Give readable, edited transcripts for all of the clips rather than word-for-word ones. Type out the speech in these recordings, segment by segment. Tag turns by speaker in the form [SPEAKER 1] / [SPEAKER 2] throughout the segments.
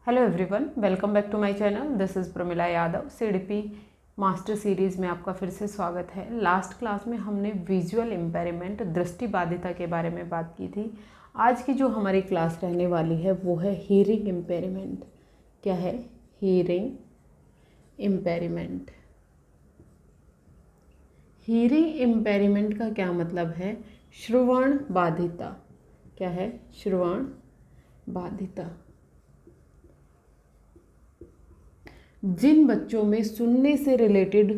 [SPEAKER 1] Hello everyone, welcome back to my channel. This is Pramila Yadav. CDP master series में आपका फिर से स्वागत है। लास्ट क्लास में हमने विजुअल इम्पेयरमेंट, दृष्टि बाधिता के बारे में बात की थी। आज की जो हमारी क्लास रहने वाली है वो है हियरिंग इम्पेयरमेंट। क्या है? Hearing impairment. हियरिंग इम्पेयरमेंट का क्या मतलब है? श्रवण बाधिता। क्या है? श्रवण बाधिता। जिन बच्चों में सुनने से रिलेटेड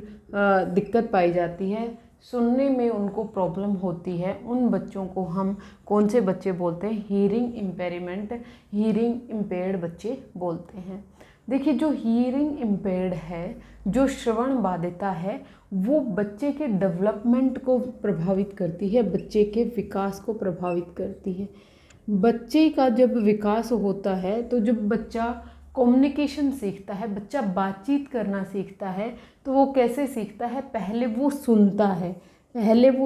[SPEAKER 1] दिक्कत पाई जाती है, सुनने में उनको प्रॉब्लम होती है, उन बच्चों को हम कौन से बच्चे बोलते हैं? हियरिंग इम्पेयरमेंट, हियरिंग इम्पेयर्ड बच्चे बोलते हैं। देखिए, जो हियरिंग इम्पेयर्ड है, जो श्रवण बाधिता है, वो बच्चे के डेवलपमेंट को प्रभावित करती है, बच्चे के विकास को प्रभावित करती है। बच्चे का जब विकास होता है तो जब बच्चा कम्युनिकेशन सीखता है, बच्चा बातचीत करना सीखता है, तो वो कैसे सीखता है? पहले वो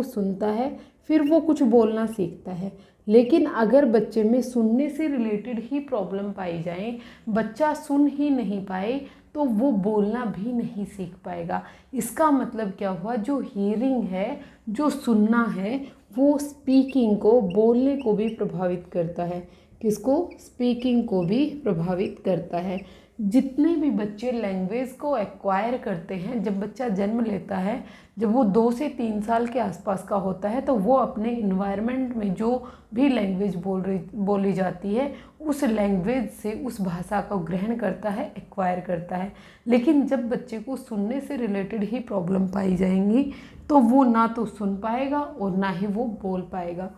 [SPEAKER 1] सुनता है, फिर वो कुछ बोलना सीखता है। लेकिन अगर बच्चे में सुनने से रिलेटेड ही प्रॉब्लम पाई जाए, बच्चा सुन ही नहीं पाए, तो वो बोलना भी नहीं सीख पाएगा। इसका मतलब क्या हुआ? जो हियरिंग है, जो सुनना है, वो स्पीकिंग को, बोलने को भी प्रभावित करता है। किसको? स्पीकिंग को भी प्रभावित करता है। जितने भी बच्चे लैंग्वेज को एक्वायर करते हैं, जब बच्चा जन्म लेता है, जब वो 2 से 3 साल के आसपास का होता है, तो वो अपने इन्वायरमेंट में जो भी लैंग्वेज बोली जाती है, उस लैंग्वेज से उस भाषा को ग्रहण करता है, एक्वायर करता है। लेकिन जब बच्चे को सुनने से रिलेटेड ही प्रॉब्लम पाई जाएंगी, तो वो ना तो सुन पाएगा और ना ही वो बोल पाएगा।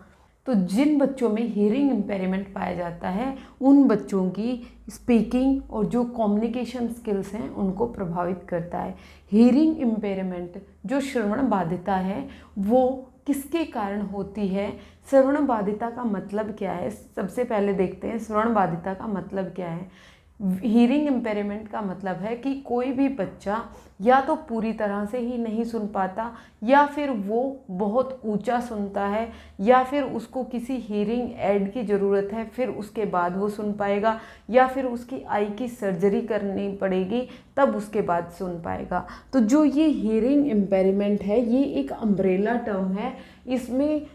[SPEAKER 1] तो जिन बच्चों में हियरिंग इम्पेयरमेंट पाया जाता है, उन बच्चों की स्पीकिंग और जो कम्युनिकेशन स्किल्स हैं, उनको प्रभावित करता है। हियरिंग इम्पेयरमेंट, जो श्रवण बाधिता है, वो किसके कारण होती है? श्रवण बाधिता का मतलब क्या है? सबसे पहले देखते हैं श्रवण बाधिता का मतलब क्या है। हियरिंग इम्पेयरमेंट का मतलब है कि कोई भी बच्चा या तो पूरी तरह से ही नहीं सुन पाता, या फिर वो बहुत ऊंचा सुनता है, या फिर उसको किसी हियरिंग एड की ज़रूरत है, फिर उसके बाद वो सुन पाएगा, या फिर उसकी आई की सर्जरी करनी पड़ेगी, तब उसके बाद सुन पाएगा। तो जो ये हियरिंग इम्पेयरमेंट है, ये एक अम्ब्रेला टर्म है। इसमें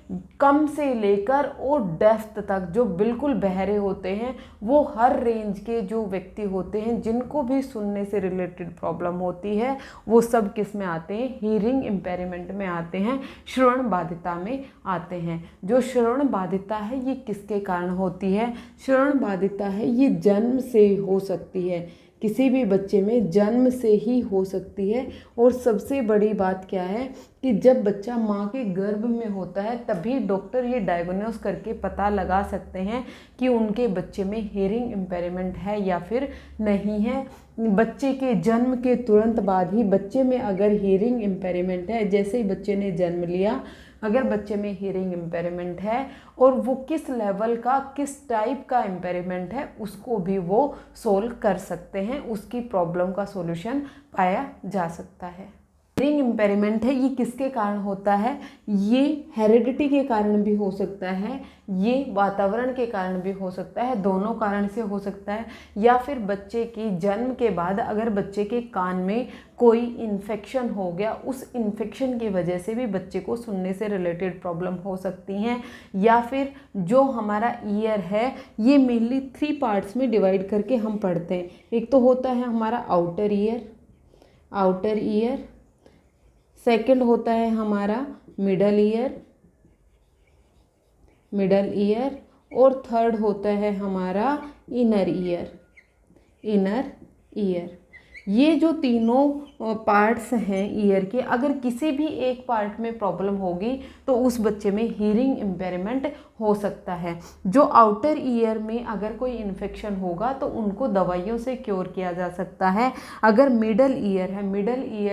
[SPEAKER 1] कम से लेकर और डेफ्थ तक, जो बिल्कुल बहरे होते हैं, वो हर रेंज के जो व्यक्ति होते हैं, जिनको भी सुनने से रिलेटेड प्रॉब्लम होती है, वो सब किस में आते हैं? हियरिंग इम्पेयरमेंट में आते हैं, श्रवण बाधिता में आते हैं। जो श्रवण बाधिता है, ये किसके कारण होती है? श्रवण बाधिता है, ये जन्म से हो सकती है, किसी भी बच्चे में जन्म से ही हो सकती है। और सबसे बड़ी बात क्या है कि जब बच्चा माँ के गर्भ में होता है, तभी डॉक्टर ये डायग्नोस करके पता लगा सकते हैं कि उनके बच्चे में हियरिंग इम्पेयरमेंट है या फिर नहीं है। बच्चे के जन्म के तुरंत बाद ही बच्चे में अगर हियरिंग इम्पेयरमेंट है, जैसे ही बच्चे ने जन्म लिया, अगर बच्चे में हियरिंग इम्पेयरमेंट है और वो किस लेवल का, किस टाइप का इम्पेयरमेंट है, उसको भी वो सोल्व कर सकते हैं, उसकी प्रॉब्लम का सॉल्यूशन पाया जा सकता है। हियरिंग इम्पेयरमेंट है, ये किसके कारण होता है? ये हेरिडिटी के कारण भी हो सकता है, ये वातावरण के कारण भी हो सकता है, दोनों कारण से हो सकता है। या फिर बच्चे की जन्म के बाद अगर बच्चे के कान में कोई इन्फेक्शन हो गया, उस इन्फेक्शन की वजह से भी बच्चे को सुनने से रिलेटेड प्रॉब्लम हो सकती हैं। या फिर जो हमारा ईयर है, ये मेनली 3 पार्ट्स में डिवाइड करके हम पढ़ते हैं। एक तो होता है हमारा आउटर ईयर, सेकंड होता है हमारा मिडल ईयर, और थर्ड होता है हमारा इनर ईयर। ये जो तीनों पार्ट्स हैं ईयर के, अगर किसी भी एक पार्ट में प्रॉब्लम होगी, तो उस बच्चे में हियरिंग इम्पेयरमेंट हो सकता है। जो आउटर ईयर में अगर कोई इन्फेक्शन होगा, तो उनको दवाइयों से क्योर किया जा सकता है। अगर मिडल ईयर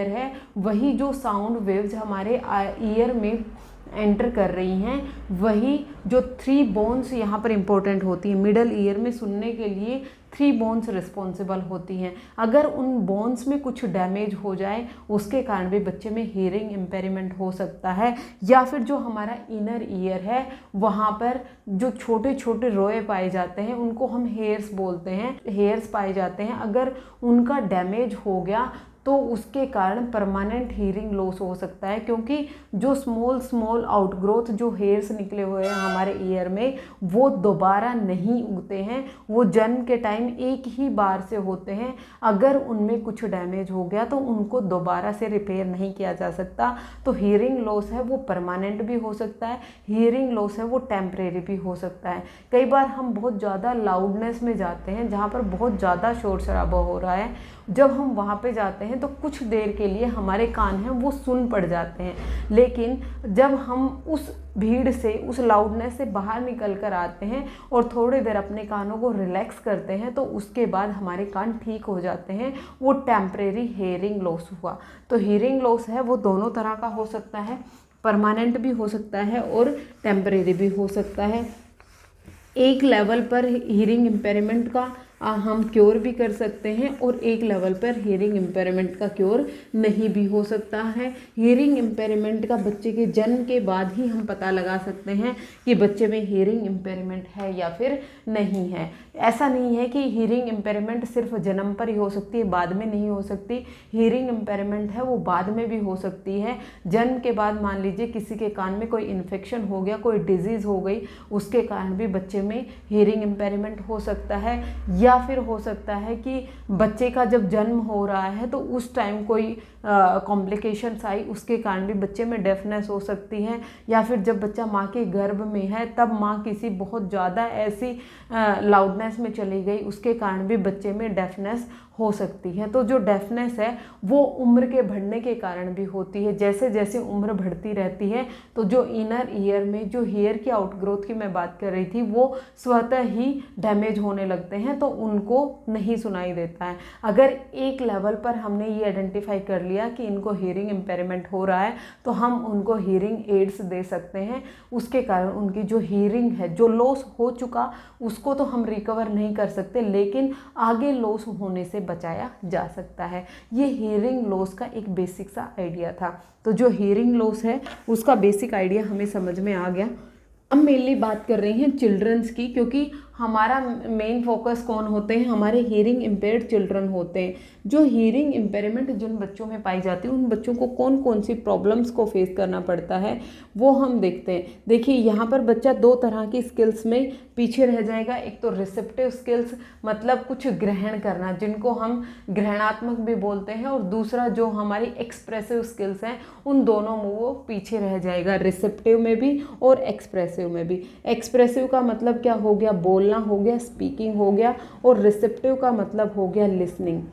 [SPEAKER 1] है, वही जो साउंड वेव्स हमारे ईयर में एंटर कर रही हैं, वही जो 3 बोन्स यहाँ पर इम्पोर्टेंट होती है। मिडल ईयर में सुनने के लिए 3 बोन्स रिस्पॉन्सिबल होती हैं। अगर उन बोन्स में कुछ डैमेज हो जाए उसके कारण भी बच्चे में हियरिंग इम्पेयरमेंट हो सकता है। या फिर जो हमारा इनर ईयर है वहाँ पर जो छोटे छोटे रोए पाए जाते हैं उनको हम हेयर्स बोलते हैं, हेयर्स पाए जाते हैं, अगर उनका डैमेज हो गया तो उसके कारण परमानेंट हियरिंग लॉस हो सकता है। क्योंकि जो स्मॉल आउटग्रोथ जो हेयर्स निकले हुए हैं हमारे ईयर में वो दोबारा नहीं उगते हैं, वो जन्म के टाइम एक ही बार से होते हैं। अगर उनमें कुछ डैमेज हो गया तो उनको दोबारा से रिपेयर नहीं किया जा सकता। तो हियरिंग लॉस है वो परमानेंट भी हो सकता है, हियरिंग लॉस है वो टेम्परेरी भी हो सकता है। कई बार हम बहुत ज़्यादा लाउडनेस में जाते हैं जहाँ पर बहुत ज़्यादा शोर शराबा हो रहा है, जब हम वहाँ पे जाते हैं तो कुछ देर के लिए हमारे कान हैं वो सुन पड़ जाते हैं, लेकिन जब हम उस भीड़ से, उस लाउडनेस से बाहर निकल कर आते हैं और थोड़ी देर अपने कानों को रिलैक्स करते हैं तो उसके बाद हमारे कान ठीक हो जाते हैं। वो टेम्परेरी हियरिंग लॉस हुआ। तो हियरिंग लॉस है वो दोनों तरह का हो सकता है, परमानेंट भी हो सकता है और टेम्परेरी भी हो सकता है। एक लेवल पर हियरिंग इम्पेयरमेंट का हम क्योर भी कर सकते हैं और एक लेवल पर हियरिंग इम्पेयरमेंट का क्योर नहीं भी हो सकता है। हियरिंग इम्पेयरमेंट का बच्चे के जन्म के बाद ही हम पता लगा सकते हैं कि बच्चे में हियरिंग इम्पेयरमेंट है या फिर नहीं है। ऐसा नहीं है कि हियरिंग इम्पेयरमेंट सिर्फ जन्म पर ही हो सकती है, बाद में नहीं हो सकती। हियरिंग इम्पेयरमेंट है वो बाद में भी हो सकती है। जन्म के बाद मान लीजिए किसी के कान में कोई इन्फेक्शन हो गया, कोई डिजीज़ हो गई, उसके कारण भी बच्चे में हियरिंग इम्पेयरमेंट हो सकता है। या फिर हो सकता है कि बच्चे का जब जन्म हो रहा है तो उस टाइम कोई कॉम्प्लिकेशंस आई, उसके कारण भी बच्चे में डेफनेस हो सकती है। या फिर जब बच्चा माँ के गर्भ में है तब माँ किसी बहुत ज़्यादा ऐसी लाउडनेस में चली गई, उसके कारण भी बच्चे में डेफनेस हो सकती है। तो जो डेफनेस है वो उम्र के बढ़ने के कारण भी होती है। जैसे जैसे उम्र बढ़ती रहती है तो जो इनर ईयर में जो हेयर की आउटग्रोथ की मैं बात कर रही थी वो स्वतः ही डैमेज होने लगते हैं, तो उनको नहीं सुनाई देता है। अगर एक लेवल पर हमने ये आइडेंटिफाई कर लिया कि इनको हियरिंग इम्पेयरमेंट हो रहा है तो हम उनको हियरिंग एड्स दे सकते हैं। उसके कारण उनकी जो हियरिंग है, जो लॉस हो चुका उसको तो हम रिकवर नहीं कर सकते, लेकिन आगे लॉस होने से बचाया जा सकता है। ये हियरिंग लॉस का एक बेसिक सा आइडिया था। तो जो हियरिंग लॉस है उसका बेसिक आइडिया हमें समझ में आ गया। हम मेनली बात कर रहे हैं चिल्ड्रंस की, क्योंकि हमारा मेन फोकस कौन होते हैं, हमारे हियरिंग इम्पेयर्ड चिल्ड्रन होते हैं। जो हियरिंग इम्पेयरमेंट जिन बच्चों में पाई जाती है उन बच्चों को कौन कौन सी प्रॉब्लम्स को फेस करना पड़ता है वो हम देखते हैं। देखिए यहाँ पर बच्चा 2 तरह की स्किल्स में पीछे रह जाएगा। एक तो रिसेप्टिव स्किल्स, मतलब कुछ ग्रहण करना, जिनको हम ग्रहणात्मक भी बोलते हैं, और दूसरा जो हमारी एक्सप्रेसिव स्किल्स हैं उन दोनों में वो पीछे रह जाएगा, रिसेप्टिव में भी और एक्सप्रेसिव में भी। एक्सप्रेसिव का मतलब क्या हो गया, बोलना हो गया, स्पीकिंग हो गया, और रिसेप्टिव का मतलब हो गया लिसनिंग।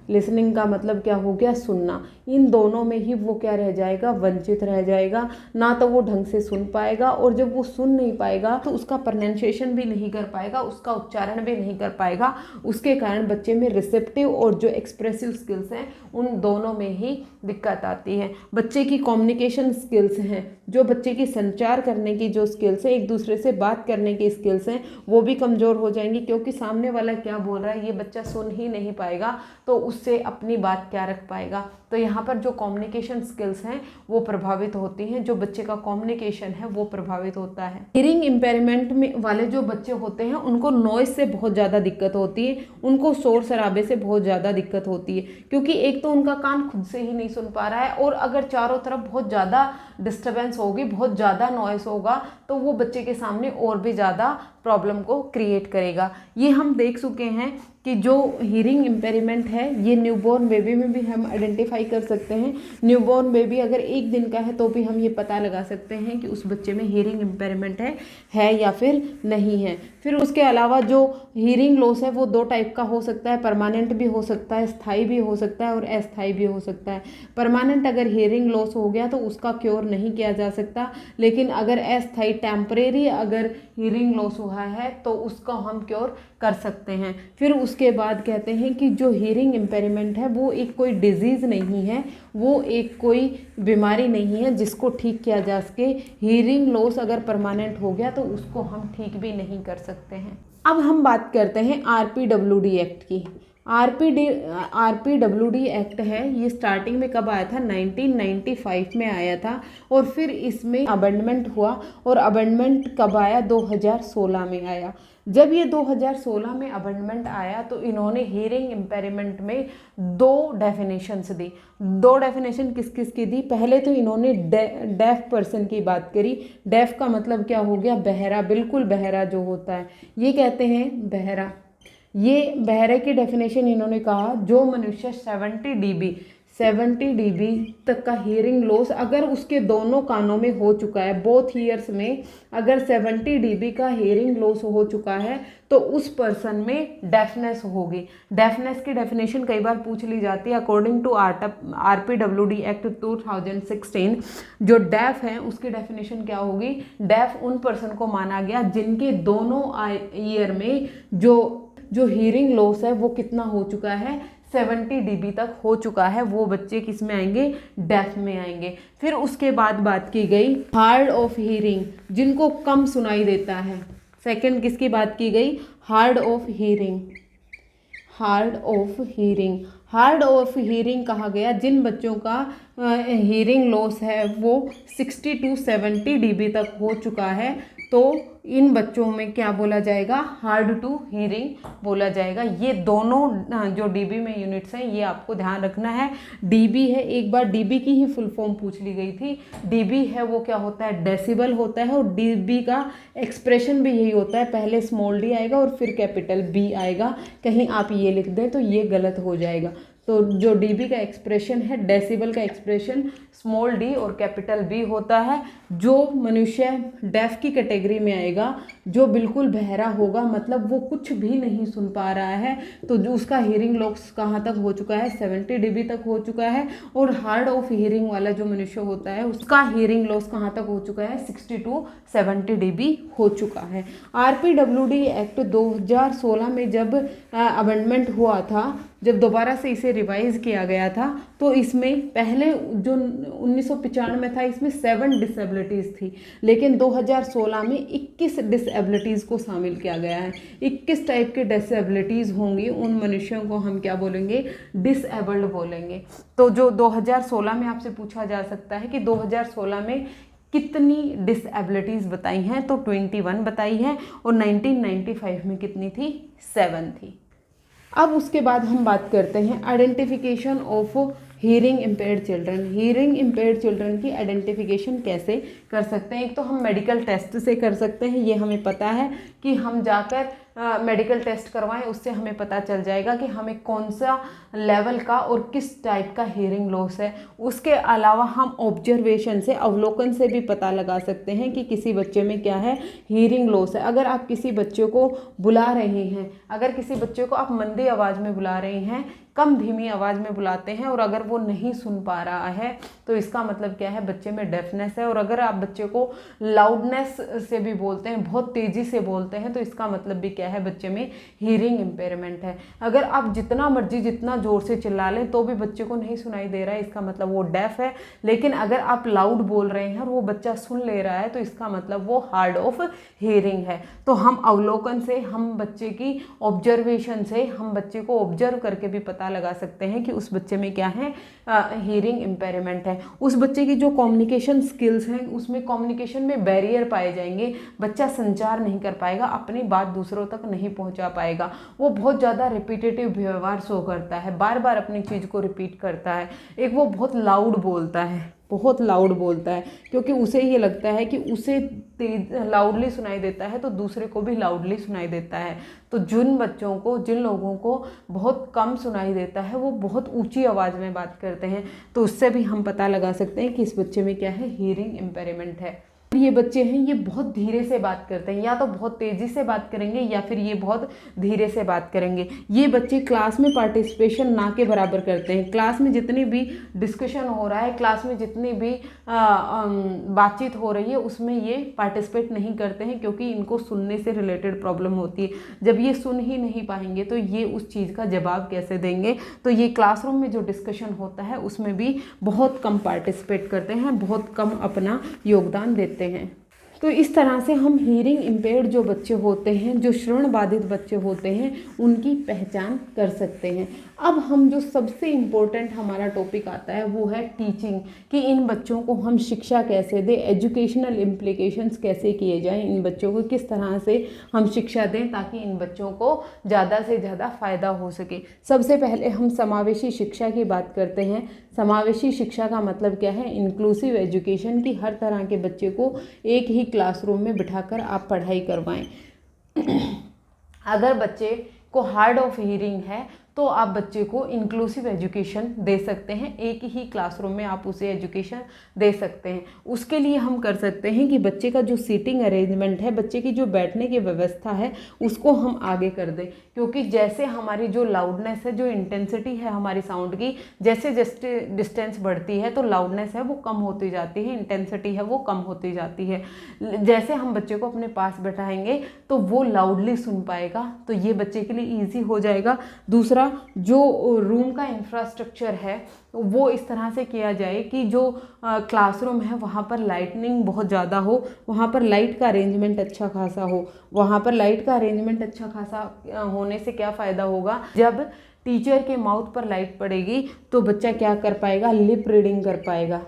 [SPEAKER 1] लिसनिंग का मतलब क्या हो गया, सुनना। इन दोनों में ही वो क्या रह जाएगा, वंचित रह जाएगा। ना तो वो ढंग से सुन पाएगा, और जब वो सुन नहीं पाएगा तो उसका प्रोनाउंसिएशन भी नहीं कर पाएगा, उसका उच्चारण भी नहीं कर पाएगा। उसके कारण बच्चे में रिसेप्टिव और जो एक्सप्रेसिव स्किल्स हैं उन दोनों में ही दिक्कत आती है। बच्चे की कम्युनिकेशन स्किल्स हैं, जो बच्चे की संचार करने की जो स्किल्स है, एक दूसरे से बात करने की स्किल्स हैं, वो भी कमज़ोर हो जाएंगी, क्योंकि सामने वाला क्या बोल रहा है ये बच्चा सुन ही नहीं पाएगा, तो उससे अपनी बात क्या रख पाएगा। तो यहाँ पर जो कम्युनिकेशन स्किल्स हैं वो प्रभावित होती हैं, जो बच्चे का कम्युनिकेशन है वो प्रभावित होता है। हियरिंग इम्पेयरमेंट में वाले जो बच्चे होते हैं उनको नॉइज से बहुत ज़्यादा दिक्कत होती है, उनको शोर शराबे से बहुत ज़्यादा दिक्कत होती है, क्योंकि एक तो उनका कान खुद से ही नहीं सुन पा रहा है, और अगर चारों तरफ बहुत ज़्यादा डिस्टर्बेंस होगी, बहुत ज़्यादा नॉइस होगा, तो वो बच्चे के सामने और भी ज़्यादा प्रॉब्लम को क्रिएट करेगा। ये हम देख चुके हैं कि जो हियरिंग इम्पेयरमेंट है ये न्यूबॉर्न बेबी में भी हम आइडेंटिफाई कर सकते हैं। न्यूबॉर्न बेबी अगर 1 दिन का है तो भी हम ये पता लगा सकते हैं कि उस बच्चे में हियरिंग इम्पेयरमेंट है या फिर नहीं है। फिर उसके अलावा जो हियरिंग लॉस है वो 2 टाइप का हो सकता है, परमानेंट भी हो सकता है, स्थायी भी हो सकता है और अस्थायी भी हो सकता है। परमानेंट अगर हियरिंग लॉस हो गया तो उसका क्योर नहीं किया जा सकता, लेकिन अगर अस्थायी टेम्परेरी अगर हियरिंग लॉस हुआ है तो उसका हम क्योर कर सकते हैं। फिर उसके बाद कहते हैं कि जो हियरिंग इम्पेयरमेंट है वो एक कोई डिजीज़ नहीं है, वो एक कोई बीमारी नहीं है जिसको ठीक किया जा सके। हियरिंग लॉस अगर परमानेंट हो गया तो उसको हम ठीक भी नहीं कर सकते हैं। अब हम बात करते हैं RPWD एक्ट की। RPWD एक्ट है, ये स्टार्टिंग में कब आया था? 1995 में आया था, और फिर इसमें अमेंडमेंट हुआ, और अमेंडमेंट कब आया? 2016 में आया। जब ये 2016 में अमेंडमेंट आया तो इन्होंने हियरिंग इम्पेयरमेंट में 2 डेफिनेशंस दी। 2 डेफिनेशन किस किस की दी? पहले तो इन्होंने डेफ पर्सन की बात करी। डेफ का मतलब क्या हो गया? बहरा, बिल्कुल बहरा जो होता है, ये कहते हैं बहरा। ये बहरे की डेफिनेशन इन्होंने कहा, जो मनुष्य 70 dB तक का हियरिंग लॉस अगर उसके दोनों कानों में हो चुका है, बोथ ईयर्स में अगर 70 dB का हियरिंग लॉस हो चुका है, तो उस पर्सन में डेफनेस होगी। डेफनेस की डेफिनेशन कई बार पूछ ली जाती है। अकॉर्डिंग टू RPWD एक्ट 2016, जो डेफ है उसकी डेफिनेशन क्या होगी? डेफ उन पर्सन को माना गया जिनके दोनों ईयर में जो हियरिंग लॉस है वो कितना हो चुका है? 70 dB तक हो चुका है। वो बच्चे किस में आएंगे? डेफ में आएंगे। फिर उसके बाद बात की गई हार्ड ऑफ हियरिंग, जिनको कम सुनाई देता है। सेकंड किसकी बात की गई? Hard of hearing. Hard of hearing, hard of hearing कहा गया जिन बच्चों का हियरिंग लॉस है वो 60 to 70 dB तक हो चुका है, तो इन बच्चों में क्या बोला जाएगा? हार्ड टू हियरिंग बोला जाएगा। ये दोनों जो डीबी में यूनिट्स हैं ये आपको ध्यान रखना है। डीबी है, एक बार डीबी की ही फुल फॉर्म पूछ ली गई थी। डीबी है वो क्या होता है? डेसिबल होता है, और डीबी का एक्सप्रेशन भी यही होता है, पहले स्मॉल डी आएगा और फिर कैपिटल बी आएगा। कहीं आप ये लिख दें तो ये गलत हो जाएगा। तो जो डीबी का एक्सप्रेशन है, डेसिबल का एक्सप्रेशन स्मॉल डी और कैपिटल बी होता है। जो मनुष्य डेफ की कैटेगरी में आएगा, जो बिल्कुल बहरा होगा, मतलब वो कुछ भी नहीं सुन पा रहा है, तो जो उसका हियरिंग लॉस कहाँ तक हो चुका है? 70 dB तक हो चुका है। और हार्ड ऑफ हियरिंग वाला जो मनुष्य होता है उसका हियरिंग लॉस कहाँ तक हो चुका है? 60 to 70 dB हो चुका है। RPWD एक्ट 2016 में जब अमेंडमेंट हुआ था, जब दोबारा से इसे रिवाइज किया गया था, तो इसमें पहले जो 1995 में था इसमें 7 डिसेबिलिटीज़ थी, लेकिन 2016 में 21 डिसेबिलिटीज़ को शामिल किया गया है। 21 टाइप के डिसेबिलिटीज़ होंगी, उन मनुष्यों को हम क्या बोलेंगे? डिसेबल्ड बोलेंगे। तो जो 2016 में आपसे पूछा जा सकता है कि 2016 में कितनी डिसेबिलिटीज़ बताई हैं, तो 21 बताई हैं, और 1995 में कितनी थी? 7 थी। अब उसके बाद हम बात करते हैं identification of hearing impaired children. Hearing impaired children की आइडेंटिफिकेशन कैसे कर सकते हैं? एक तो हम मेडिकल टेस्ट से कर सकते हैं, ये हमें पता है कि हम जाकर मेडिकल टेस्ट करवाएं, उससे हमें पता चल जाएगा कि हमें कौन सा लेवल का और किस टाइप का हियरिंग लॉस है। उसके अलावा हम ऑब्जर्वेशन से, अवलोकन से भी पता लगा सकते हैं कि किसी बच्चे में क्या है? हियरिंग लॉस है। अगर आप किसी बच्चे को बुला रहे हैं, अगर किसी बच्चे को आप मंदी आवाज़ में बुला रहे हैं, कम धीमी आवाज़ में बुलाते हैं, और अगर वो नहीं सुन पा रहा है, तो इसका मतलब क्या है? बच्चे में डेफनेस है। और अगर आप बच्चे को लाउडनेस से भी बोलते हैं, बहुत तेज़ी से बोलते हैं, तो इसका मतलब भी क्या है? बच्चे में हियरिंग इम्पेयरमेंट है। अगर आप जितना मर्जी जितना ज़ोर से चिल्ला लें तो भी बच्चे को नहीं सुनाई दे रहा है, इसका मतलब वो डेफ है। लेकिन अगर आप लाउड बोल रहे हैं और वो बच्चा सुन ले रहा है, तो इसका मतलब वो हार्ड ऑफ हियरिंग है। तो हम अवलोकन से, हम बच्चे की ऑब्जर्वेशन से, हम बच्चे को ऑब्जर्व करके भी पता लगा सकते हैं कि उस बच्चे में क्या है? हियरिंग इम्पेयरमेंट है। उस बच्चे की जो कम्युनिकेशन स्किल्स हैं, उसमें कम्युनिकेशन में बैरियर पाए जाएंगे। बच्चा संचार नहीं कर पाएगा, अपनी बात दूसरों तक नहीं पहुंचा पाएगा। वो बहुत ज़्यादा रिपीटेटिव व्यवहार शो करता है, बार बार अपनी चीज़ को रिपीट करता है। एक वो बहुत लाउड बोलता है, बहुत लाउड बोलता है, क्योंकि उसे ये लगता है कि उसे तेज लाउडली सुनाई देता है तो दूसरे को भी लाउडली सुनाई देता है। तो जिन बच्चों को, जिन लोगों को बहुत कम सुनाई देता है, वो बहुत ऊंची आवाज़ में बात करते हैं, तो उससे भी हम पता लगा सकते हैं कि इस बच्चे में क्या है? हियरिंग इम्पेयरमेंट है। ये बच्चे हैं, ये बहुत धीरे से बात करते हैं, या तो बहुत तेज़ी से बात करेंगे या फिर ये बहुत धीरे से बात करेंगे। ये बच्चे क्लास में पार्टिसिपेशन ना के बराबर करते हैं। क्लास में जितनी भी डिस्कशन हो रहा है, क्लास में जितनी भी बातचीत हो रही है, उसमें ये पार्टिसिपेट नहीं करते हैं, क्योंकि इनको सुनने से रिलेटेड प्रॉब्लम होती है। जब ये सुन ही नहीं पाएंगे तो ये उस चीज़ का जवाब कैसे देंगे? तो ये क्लासरूम में जो डिस्कशन होता है उसमें भी बहुत कम पार्टिसिपेट करते हैं, बहुत कम अपना योगदान देते हैं। तो इस तरह से हम हीयरिंग इम्पेयर्ड जो बच्चे होते हैं, जो श्रवण बाधित बच्चे होते हैं, उनकी पहचान कर सकते हैं। अब हम जो सबसे इम्पोर्टेंट हमारा टॉपिक आता है वो है टीचिंग, कि इन बच्चों को हम शिक्षा कैसे दें, एजुकेशनल इम्प्लीकेशंस कैसे किए जाएं, इन बच्चों को किस तरह से हम शिक्षा दें ताकि इन बच्चों को ज़्यादा से ज़्यादा फ़ायदा हो सके। सबसे पहले हम समावेशी शिक्षा की बात करते हैं। समावेशी शिक्षा का मतलब क्या है? इंक्लूसिव एजुकेशन, की हर तरह के बच्चे को एक ही क्लासरूम में बिठाकर आप पढ़ाई करवाएं। अगर बच्चे को हार्ड ऑफ हियरिंग है तो आप बच्चे को इंक्लूसिव एजुकेशन दे सकते हैं, एक ही क्लासरूम में आप उसे एजुकेशन दे सकते हैं। उसके लिए हम कर सकते हैं कि बच्चे का जो सीटिंग अरेंजमेंट है, बच्चे की जो बैठने की व्यवस्था है, उसको हम आगे कर दें, क्योंकि जैसे हमारी जो लाउडनेस है, जो इंटेंसिटी है हमारी साउंड की, जैसे जैसे डिस्टेंस बढ़ती है तो लाउडनेस है वो कम होती जाती है, इंटेंसिटी है वो कम होती जाती है। जैसे हम बच्चे को अपने पास बैठाएंगे तो वो लाउडली सुन पाएगा, तो ये बच्चे के लिए ईजी हो जाएगा। दूसरा, जो रूम का इंफ्रास्ट्रक्चर है वो इस तरह से किया जाए कि जो क्लासरूम है वहाँ पर लाइटनिंग बहुत ज़्यादा हो, वहाँ पर लाइट का अरेंजमेंट अच्छा खासा हो। वहाँ पर लाइट का अरेंजमेंट अच्छा खासा होने से क्या फ़ायदा होगा, जब टीचर के माउथ पर लाइट पड़ेगी तो बच्चा क्या कर पाएगा? लिप रीडिंग कर पाएगा।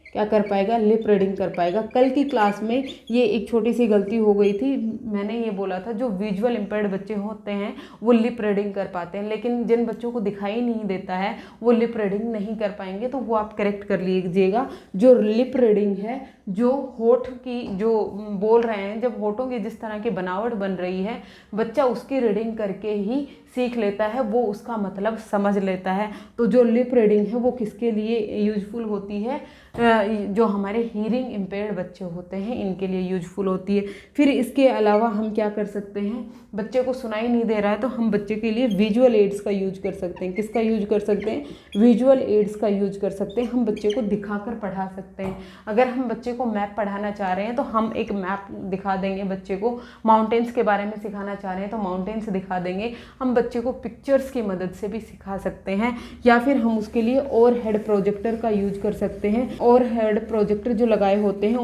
[SPEAKER 1] क्या कर पाएगा? लिप रीडिंग कर पाएगा। कल की क्लास में ये एक छोटी सी गलती हो गई थी, मैंने ये बोला था जो विजुअल इम्पेयर्ड बच्चे होते हैं वो लिप रीडिंग कर पाते हैं, लेकिन जिन बच्चों को दिखाई नहीं देता है वो लिप रीडिंग नहीं कर पाएंगे, तो वो आप करेक्ट कर लीजिएगा। जो लिप रीडिंग है, जो होठ की जो बोल रहे हैं, जब होठों की जिस तरह की बनावट बन रही है, बच्चा उसकी रीडिंग करके ही सीख लेता है, वो उसका मतलब समझ लेता है। तो जो लिप रीडिंग है वो किसके लिए यूजफुल होती है? जो हमारे हीयरिंग इम्पेयर्ड बच्चे होते हैं इनके लिए यूजफुल होती है। फिर इसके अलावा हम क्या कर सकते हैं? बच्चे को सुनाई नहीं दे रहा है तो हम बच्चे के लिए विजुअल एड्स का यूज कर सकते हैं। किसका यूज कर सकते हैं? विजुअल एड्स का यूज कर सकते हैं। हम बच्चे को दिखाकर पढ़ा सकते हैं। अगर हम बच्चे को मैप पढ़ाना चाह रहे हैं तो हम एक मैप दिखा देंगे बच्चे को। माउंटेन्स के बारे में सिखाना चाह रहे हैं तो माउंटेन्स दिखा देंगे। हम बच्चे को पिक्चर्स की मदद से भी सिखा सकते हैं, या फिर हम उसके लिए ओवर हेड प्रोजेक्टर का यूज कर सकते हैं। ओवर हेड प्रोजेक्टर जो लगाए होते हैं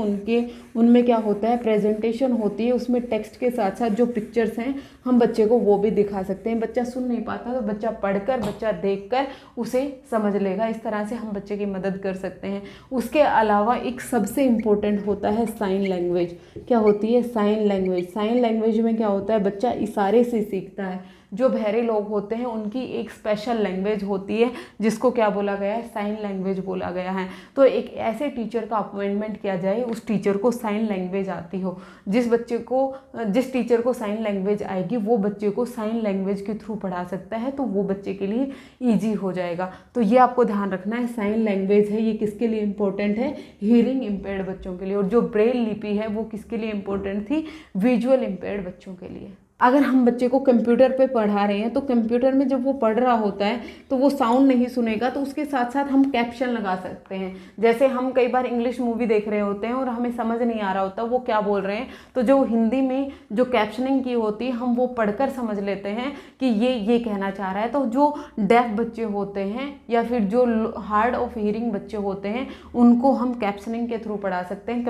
[SPEAKER 1] उनमें क्या होता है? प्रेजेंटेशन होती है, उसमें टेक्स्ट के साथ साथ जो पिक्चर्स हैं हम बच्चे को वो भी दिखा सकते हैं। बच्चा सुन नहीं पाता तो बच्चा पढ़कर, बच्चा देखकर उसे समझ लेगा। इस तरह से हम बच्चे की मदद कर सकते हैं। उसके अलावा एक सबसे इम्पोर्टेंट होता है साइन लैंग्वेज। क्या होती है? Sign language. साइन लैंग्वेज में क्या होता है? बच्चा इशारे से सीखता है। जो बहरे लोग होते हैं उनकी एक स्पेशल लैंग्वेज होती है जिसको क्या बोला गया है? साइन लैंग्वेज बोला गया है। तो एक ऐसे टीचर का अपॉइंटमेंट किया जाए, उस टीचर को साइन लैंग्वेज आती हो। जिस टीचर को साइन लैंग्वेज आएगी वो बच्चे को साइन लैंग्वेज के थ्रू पढ़ा सकता है, तो वो बच्चे के लिए ईजी हो जाएगा। तो ये आपको ध्यान रखना है, साइन लैंग्वेज है ये किसके लिए इम्पोर्टेंट है? हीयरिंग इम्पेयर्ड बच्चों के लिए। और जो ब्रेल लिपि है वो किसके लिए इम्पोर्टेंट थी? विजुअल इम्पेयर्ड बच्चों के लिए। अगर हम बच्चे को कंप्यूटर पे पढ़ा रहे हैं तो कंप्यूटर में जब वो पढ़ रहा होता है तो वो साउंड नहीं सुनेगा, तो उसके साथ साथ हम कैप्शन लगा सकते हैं। जैसे हम कई बार इंग्लिश मूवी देख रहे होते हैं और हमें समझ नहीं आ रहा होता वो क्या बोल रहे हैं, तो जो हिंदी में जो कैप्शनिंग की होती है हम वो पढ़कर समझ लेते हैं कि ये कहना चाह रहा है। तो जो डेफ बच्चे होते हैं या फिर जो हार्ड ऑफ हियरिंग बच्चे होते हैं उनको हम कैप्शनिंग के थ्रू पढ़ा सकते हैं।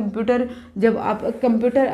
[SPEAKER 1] जब आप कंप्यूटर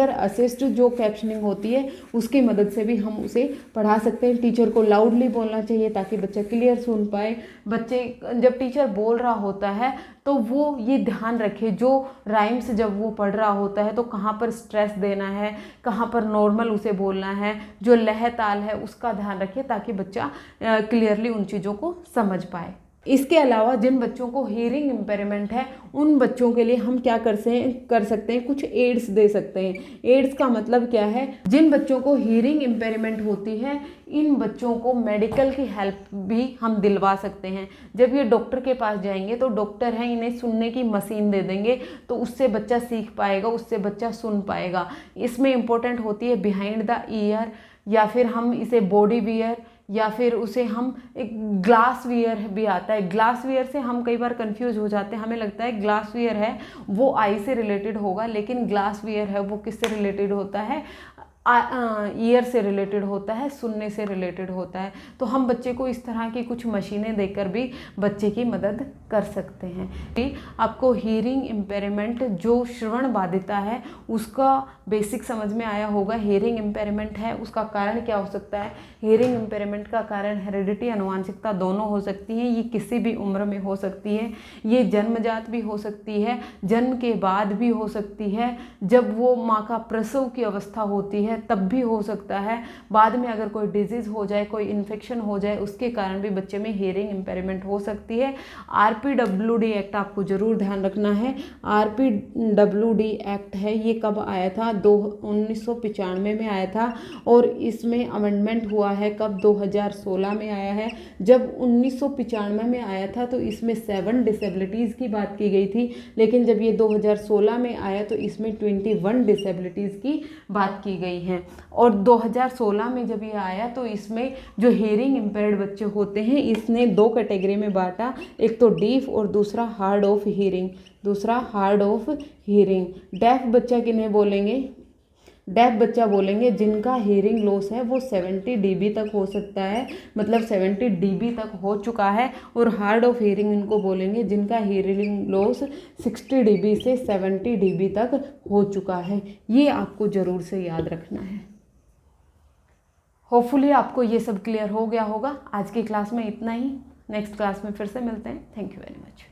[SPEAKER 1] असिस्ट जो कैप्शनिंग होती है उसकी मदद से भी हम उसे पढ़ा सकते हैं। टीचर को लाउडली बोलना चाहिए ताकि बच्चा क्लियर सुन पाए। बच्चे जब टीचर बोल रहा होता है तो वो ये ध्यान रखे, जो राइम्स जब वो पढ़ रहा होता है तो कहाँ पर स्ट्रेस देना है, कहाँ पर नॉर्मल उसे बोलना है, जो लय ताल है उसका ध्यान रखे ताकि बच्चा क्लियरली उन चीज़ों को समझ पाए। इसके अलावा जिन बच्चों को हियरिंग इम्पेयरमेंट है उन बच्चों के लिए हम क्या कर सकते हैं? कुछ एड्स दे सकते हैं। एड्स का मतलब क्या है? जिन बच्चों को हियरिंग इम्पेयरमेंट होती है इन बच्चों को मेडिकल की हेल्प भी हम दिलवा सकते हैं। जब ये डॉक्टर के पास जाएंगे तो डॉक्टर हैं इन्हें सुनने की मशीन दे देंगे, तो उससे बच्चा सीख पाएगा, उससे बच्चा सुन पाएगा। इसमें इम्पोर्टेंट होती है बिहाइंड द ईयर, या फिर हम इसे बॉडी वियर, या फिर उसे हम एक ग्लास वियर भी आता है। ग्लास वियर से हम कई बार कंफ्यूज हो जाते हैं, हमें लगता है ग्लास वियर है वो आई से रिलेटेड होगा, लेकिन ग्लास वियर है वो किससे रिलेटेड होता है? ईयर से रिलेटेड होता है, सुनने से रिलेटेड होता है। तो हम बच्चे को इस तरह की कुछ मशीनें देकर भी बच्चे की मदद कर सकते हैं। कि आपको हियरिंग इम्पेयरमेंट जो श्रवण बाधिता है उसका बेसिक समझ में आया होगा। हियरिंग इम्पेयरमेंट है, उसका कारण क्या हो सकता है। हियरिंग इम्पेयरमेंट का कारण हेरिडिटी, आनुवांशिकता दोनों हो सकती हैं। ये किसी भी उम्र में हो सकती है। ये जन्मजात भी हो सकती है, जन्म के बाद भी हो सकती है, जब वो माँ का प्रसव की अवस्था होती है तब भी हो सकता है, बाद में अगर कोई डिजीज़ हो जाए, कोई इन्फेक्शन हो जाए, उसके कारण भी बच्चे में हियरिंग इम्पेयरमेंट हो सकती है। RPWD एक्ट आपको ज़रूर ध्यान रखना है। RPWD एक्ट है, ये कब आया था, 1995 में आया था और इसमें अमेंडमेंट हुआ है कब, 2016 में आया है। जब 1995 में आया था तो इसमें 7 डिसेबिलिटीज़ की बात की गई थी, लेकिन जब ये 2016 में आया तो इसमें 21 डिसेबिलिटीज़ की बात की गई हैं। और 2016 में जब ये आया तो इसमें जो हियरिंग इम्पेयर्ड बच्चे होते हैं इसने 2 कैटेगरी में बांटा, एक तो डीफ और दूसरा हार्ड ऑफ हियरिंग। दूसरा हार्ड ऑफ हियरिंग। डेफ बच्चा किन्हें बोलेंगे, डेफ बच्चा बोलेंगे जिनका हियरिंग लॉस है वो 70 dB तक हो सकता है, मतलब 70 dB तक हो चुका है। और हार्ड ऑफ हियरिंग इनको बोलेंगे जिनका हियरिंग लॉस 60 dB से 70 dB तक हो चुका है। ये आपको ज़रूर से याद रखना है। होपफुली आपको ये सब क्लियर हो गया होगा। आज की क्लास में इतना ही, नेक्स्ट क्लास में फिर से मिलते हैं। Thank you very much.